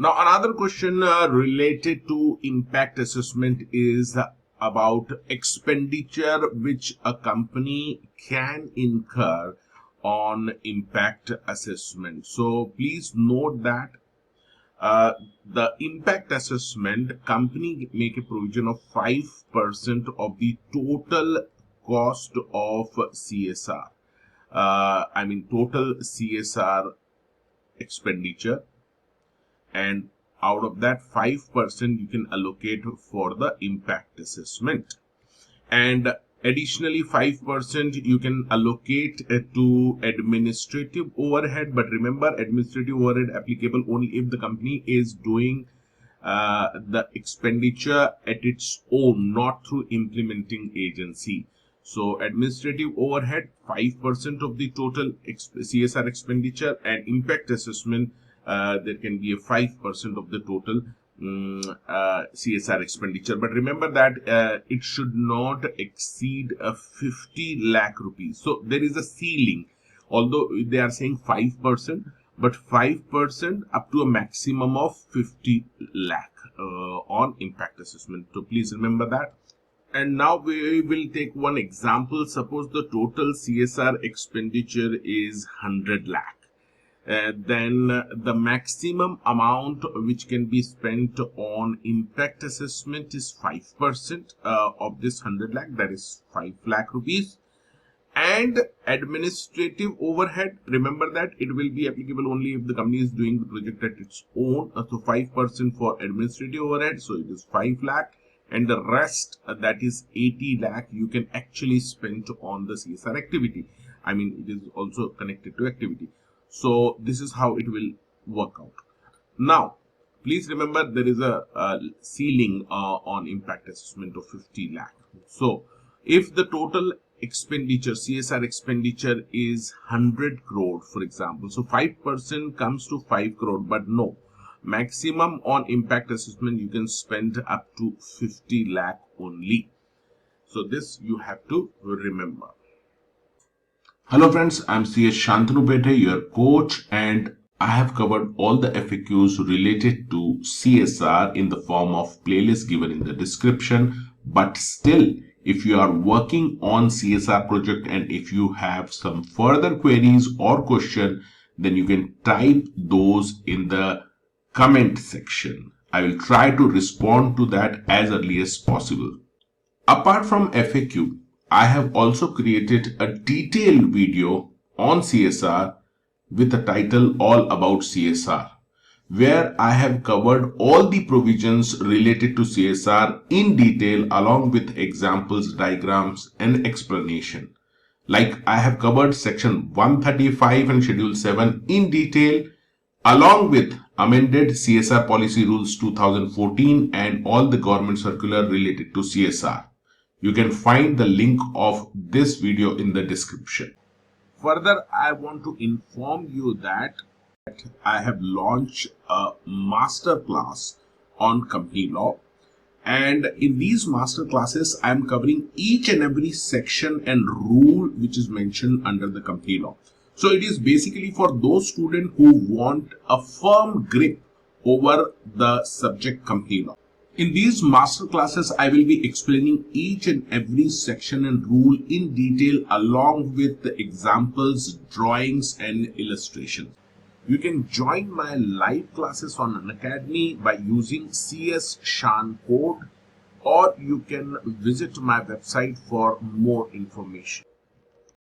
Now, another question related to impact assessment is about expenditure which a company can incur on impact assessment. So, please note that the impact assessment company make a provision of 5% of the total cost of CSR. Total CSR expenditure, and out of that 5% you can allocate for the impact assessment, and additionally 5% you can allocate to administrative overhead. But remember, administrative overhead applicable only if the company is doing the expenditure at its own, not through implementing agency. So administrative overhead 5% of the total CSR expenditure, and impact assessment there can be a 5% of the total CSR expenditure. But remember that it should not exceed 50 lakh rupees. So there is a ceiling, although they are saying 5%, but 5% up to a maximum of 50 lakh on impact assessment. So please remember that. And now we will take one example. Suppose the total CSR expenditure is 100 lakh. Then the maximum amount which can be spent on impact assessment is 5% of this 100 lakh, that is 5 lakh rupees. And administrative overhead, remember that it will be applicable only if the company is doing the project at its own. So 5% for administrative overhead, so it is 5 lakh. And the rest, that is 80 lakh, you can actually spend on the CSR activity. It is also connected to activity. So this is how it will work out. Now, please remember there is a ceiling on impact assessment of 50 lakh. So if the total expenditure, CSR expenditure is 100 crore, for example, so 5% comes to 5 crore, but no. Maximum on impact assessment you can spend up to 50 lakh only. So this you have to remember. Hello friends, I'm CS Shantanu Pethe, your coach, and I have covered all the FAQs related to CSR in the form of playlist given in the description. But still, if you are working on CSR project and if you have some further queries or question, then you can type those in the comment section. I will try to respond to that as early as possible. Apart from FAQ, I have also created a detailed video on CSR with the title All About CSR, where I have covered all the provisions related to CSR in detail along with examples, diagrams and explanation. Like I have covered section 135 and schedule 7 in detail, along with amended CSR policy rules 2014 and all the government circular related to CSR. You can find the link of this video in the description. Further, I want to inform you that I have launched a master class on company law. And in these master classes, I am covering each and every section and rule which is mentioned under the company law. So it is basically for those students who want a firm grip over the subject company law. In these master classes, I will be explaining each and every section and rule in detail along with the examples, drawings and illustrations. You can join my live classes on Unacademy by using CS Shan code, or you can visit my website for more information.